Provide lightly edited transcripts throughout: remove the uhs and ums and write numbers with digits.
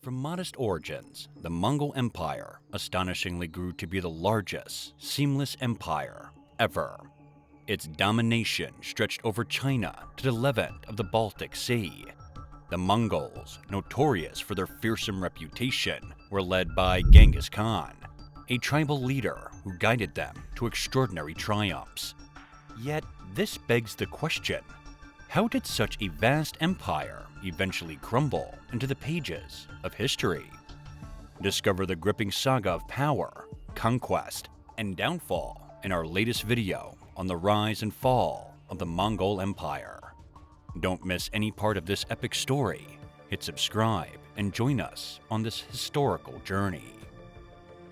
From modest origins, the Mongol Empire astonishingly grew to be the largest, seamless empire ever. Its domination stretched over China to the levant of the Baltic Sea. The Mongols, notorious for their fearsome reputation, were led by Genghis Khan, a tribal leader who guided them to extraordinary triumphs. Yet this begs the question, how did such a vast empire eventually crumble into the pages of history? Discover the gripping saga of power, conquest, and downfall in our latest video on the rise and fall of the Mongol Empire. Don't miss any part of this epic story. Hit subscribe and join us on this historical journey.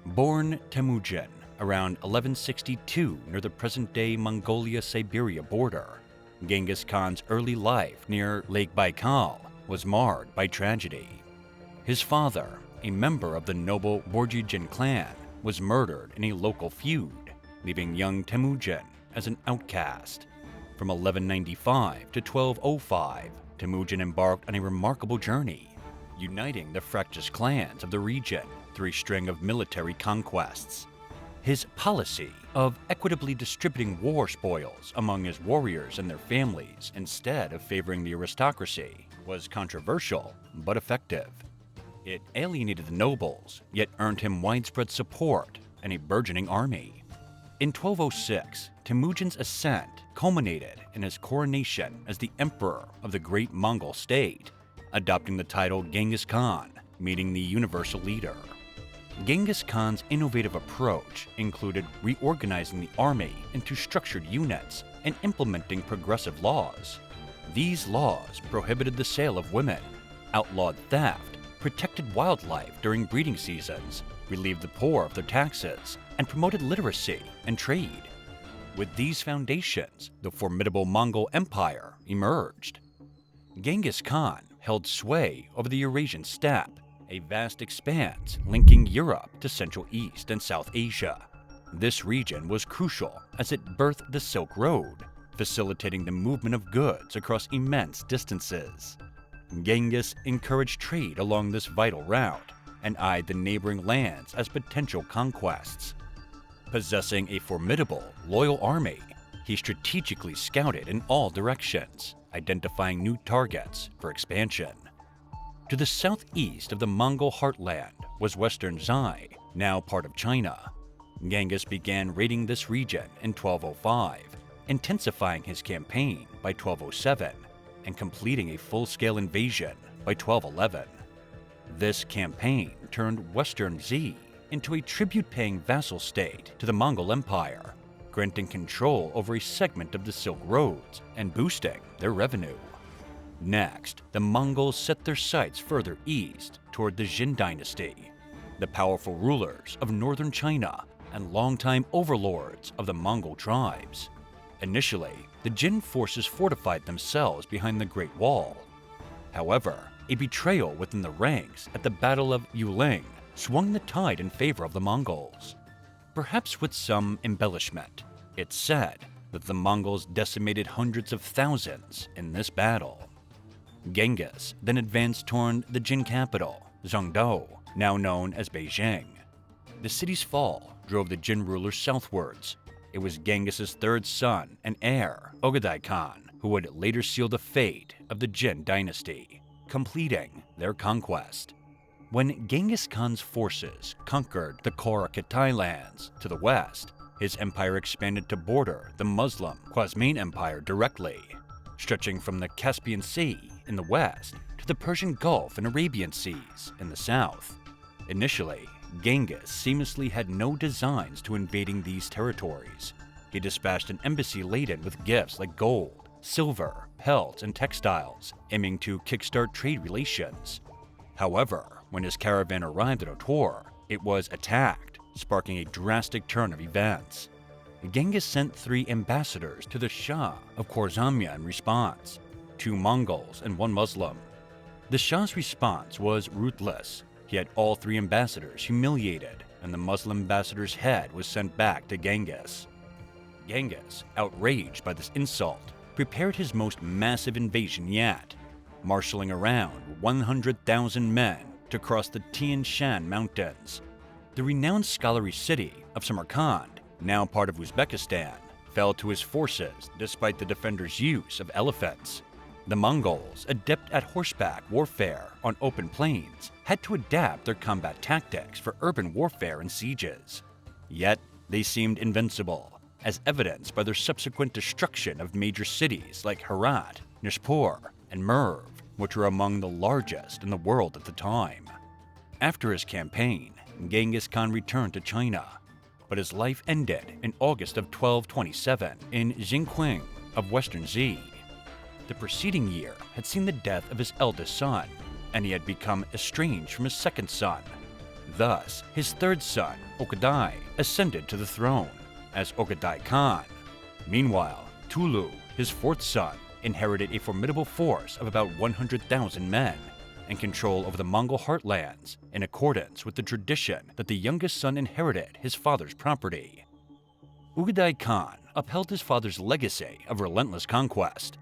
Born Temujin around 1162 near the present-day Mongolia-Siberia border, Genghis Khan's early life near Lake Baikal was marred by tragedy. His father, a member of the noble Borjigin clan, was murdered in a local feud, leaving young Temujin as an outcast. From 1195 to 1205, Temujin embarked on a remarkable journey, uniting the fractious clans of the region through a string of military conquests. His policy of equitably distributing war spoils among his warriors and their families instead of favoring the aristocracy was controversial but effective. It alienated the nobles, yet earned him widespread support and a burgeoning army. In 1206, Temujin's ascent culminated in his coronation as the emperor of the great Mongol state, adopting the title Genghis Khan, meaning the universal leader. Genghis Khan's innovative approach included reorganizing the army into structured units and implementing progressive laws. These laws prohibited the sale of women, outlawed theft, protected wildlife during breeding seasons, relieved the poor of their taxes, and promoted literacy and trade. With these foundations, the formidable Mongol Empire emerged. Genghis Khan held sway over the Eurasian steppe, a vast expanse linking Europe to Central East and South Asia. This region was crucial as it birthed the Silk Road, facilitating the movement of goods across immense distances. Genghis encouraged trade along this vital route and eyed the neighboring lands as potential conquests. Possessing a formidable, loyal army, he strategically scouted in all directions, identifying new targets for expansion. To the southeast of the Mongol heartland was western Zai, now part of China. Genghis began raiding this region in 1205, intensifying his campaign by 1207, and completing a full-scale invasion by 1211. This campaign turned western Zai into a tribute-paying vassal state to the Mongol Empire, granting control over a segment of the Silk Roads and boosting their revenue. Next, the Mongols set their sights further east toward the Jin dynasty, the powerful rulers of northern China and longtime overlords of the Mongol tribes. Initially, the Jin forces fortified themselves behind the Great Wall. However, a betrayal within the ranks at the Battle of Yuling swung the tide in favor of the Mongols. Perhaps with some embellishment, it's said that the Mongols decimated hundreds of thousands in this battle. Genghis then advanced toward the Jin capital, Zhengzhou, now known as Beijing. The city's fall drove the Jin rulers southwards. It was Genghis's third son and heir, Ogedai Khan, who would later seal the fate of the Jin dynasty, completing their conquest. When Genghis Khan's forces conquered the Kora-Kitai lands to the west, his empire expanded to border the Muslim Khwarezmian Empire directly, stretching from the Caspian Sea in the west to the Persian Gulf and Arabian Seas in the south. Initially, Genghis seamlessly had no designs to invading these territories. He dispatched an embassy laden with gifts like gold, silver, pelts, and textiles, aiming to kickstart trade relations. However, when his caravan arrived at Otor, it was attacked, sparking a drastic turn of events. Genghis sent 3 ambassadors to the Shah of Khwarezmia in response, 2 Mongols and 1 Muslim. The Shah's response was ruthless. He had all 3 ambassadors humiliated, and the Muslim ambassador's head was sent back to Genghis. Genghis, outraged by this insult, prepared his most massive invasion yet, marshaling around 100,000 men to cross the Tian Shan Mountains. The renowned scholarly city of Samarkand, now part of Uzbekistan, fell to his forces despite the defenders' use of elephants. The Mongols, adept at horseback warfare on open plains, had to adapt their combat tactics for urban warfare and sieges. Yet, they seemed invincible, as evidenced by their subsequent destruction of major cities like Herat, Nishapur, and Merv, which were among the largest in the world at the time. After his campaign, Genghis Khan returned to China, but his life ended in August of 1227 in Jingqing of Western Xi. The preceding year had seen the death of his eldest son, and he had become estranged from his second son. Thus, his third son, Ogedai, ascended to the throne as Ogedai Khan. Meanwhile, Tulu, his fourth son, inherited a formidable force of about 100,000 men and control over the Mongol heartlands in accordance with the tradition that the youngest son inherited his father's property. Ogedai Khan upheld his father's legacy of relentless conquest.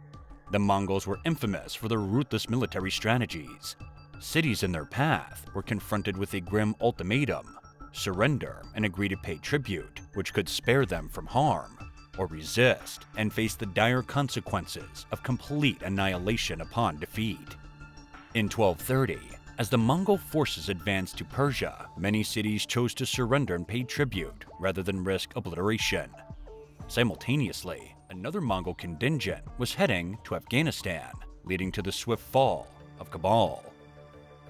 The Mongols were infamous for their ruthless military strategies. Cities in their path were confronted with a grim ultimatum: surrender and agree to pay tribute, which could spare them from harm, or resist and face the dire consequences of complete annihilation upon defeat. In 1230, as the Mongol forces advanced to Persia, many cities chose to surrender and pay tribute rather than risk obliteration. Simultaneously, another Mongol contingent was heading to Afghanistan, leading to the swift fall of Kabul.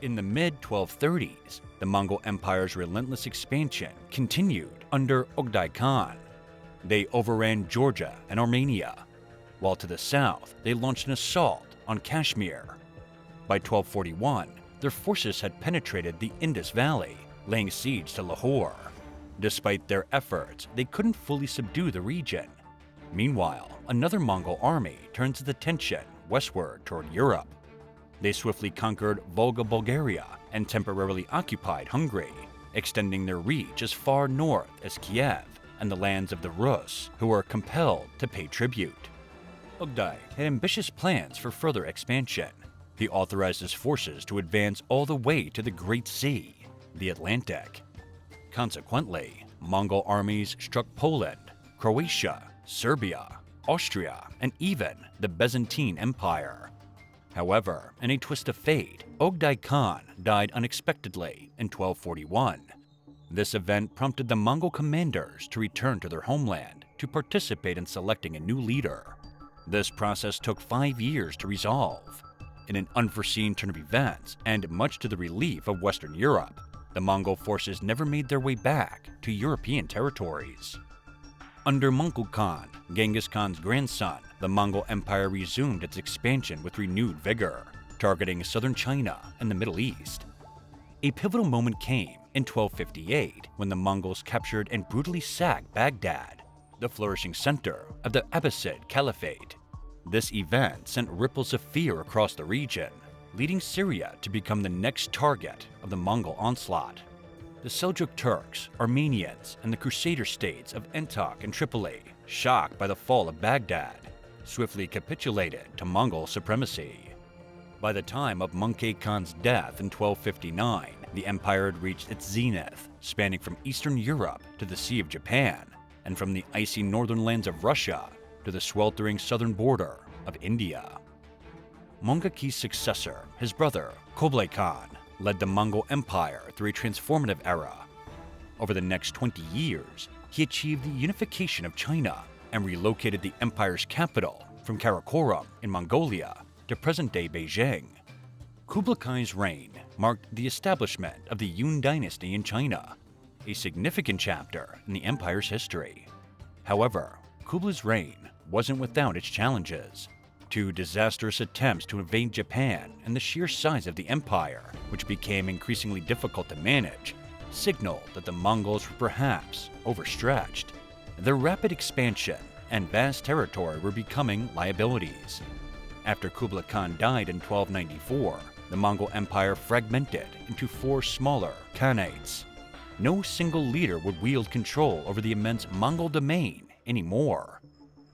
In the mid-1230s, the Mongol Empire's relentless expansion continued under Ogedai Khan. They overran Georgia and Armenia, while to the south they launched an assault on Kashmir. By 1241, their forces had penetrated the Indus Valley, laying siege to Lahore. Despite their efforts, they couldn't fully subdue the region. Meanwhile, another Mongol army turns its attention westward toward Europe. They swiftly conquered Volga, Bulgaria, and temporarily occupied Hungary, extending their reach as far north as Kiev and the lands of the Rus, who were compelled to pay tribute. Ogedai had ambitious plans for further expansion. He authorized his forces to advance all the way to the Great Sea, the Atlantic. Consequently, Mongol armies struck Poland, Croatia, Serbia, Austria, and even the Byzantine Empire. However, in a twist of fate, Ogedai Khan died unexpectedly in 1241. This event prompted the Mongol commanders to return to their homeland to participate in selecting a new leader. This process took 5 years to resolve. In an unforeseen turn of events, and much to the relief of Western Europe, the Mongol forces never made their way back to European territories. Under Mongol Khan, Genghis Khan's grandson, the Mongol Empire resumed its expansion with renewed vigor, targeting southern China and the Middle East. A pivotal moment came in 1258 when the Mongols captured and brutally sacked Baghdad, the flourishing center of the Abbasid Caliphate. This event sent ripples of fear across the region, leading Syria to become the next target of the Mongol onslaught. The Seljuk Turks, Armenians, and the Crusader states of Antioch and Tripoli, shocked by the fall of Baghdad, swiftly capitulated to Mongol supremacy. By the time of Mongke Khan's death in 1259, the empire had reached its zenith, spanning from Eastern Europe to the Sea of Japan, and from the icy northern lands of Russia to the sweltering southern border of India. Mongke's successor, his brother, Kublai Khan, led the Mongol Empire through a transformative era. Over the next 20 years, he achieved the unification of China and relocated the empire's capital from Karakorum in Mongolia to present-day Beijing. Kublai Khan's reign marked the establishment of the Yun dynasty in China, a significant chapter in the empire's history. However, Kublai's reign wasn't without its challenges. Two disastrous attempts to invade Japan and the sheer size of the empire, which became increasingly difficult to manage, signaled that the Mongols were perhaps overstretched. Their rapid expansion and vast territory were becoming liabilities. After Kublai Khan died in 1294, the Mongol Empire fragmented into 4 smaller khanates. No single leader would wield control over the immense Mongol domain anymore.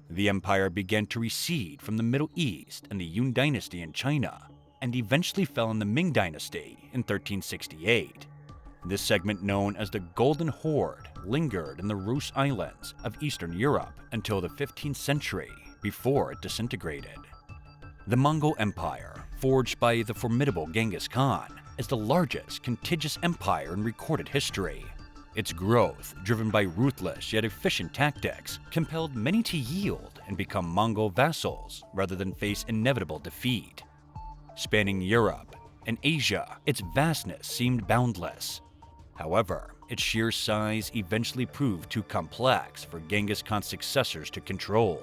The empire began to recede from the Middle East and the Yun dynasty in China, and eventually fell in the Ming Dynasty in 1368. This segment, known as the Golden Horde, lingered in the Rus Islands of Eastern Europe until the 15th century before it disintegrated. The Mongol Empire, forged by the formidable Genghis Khan, is the largest contiguous empire in recorded history. Its growth, driven by ruthless yet efficient tactics, compelled many to yield and become Mongol vassals rather than face inevitable defeat. Spanning Europe and Asia, its vastness seemed boundless. However, its sheer size eventually proved too complex for Genghis Khan's successors to control,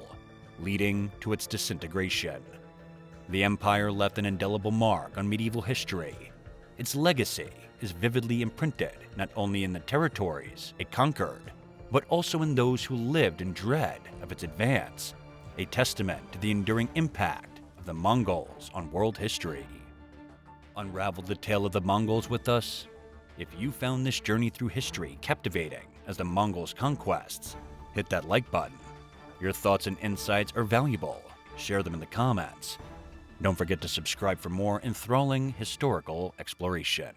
leading to its disintegration. The empire left an indelible mark on medieval history. Its legacy is vividly imprinted not only in the territories it conquered, but also in those who lived in dread of its advance, a testament to the enduring impact of the Mongols on world history. Unravel the tale of the Mongols with us? If you found this journey through history captivating as the Mongols' conquests, hit that like button. Your thoughts and insights are valuable. Share them in the comments. Don't forget to subscribe for more enthralling historical exploration.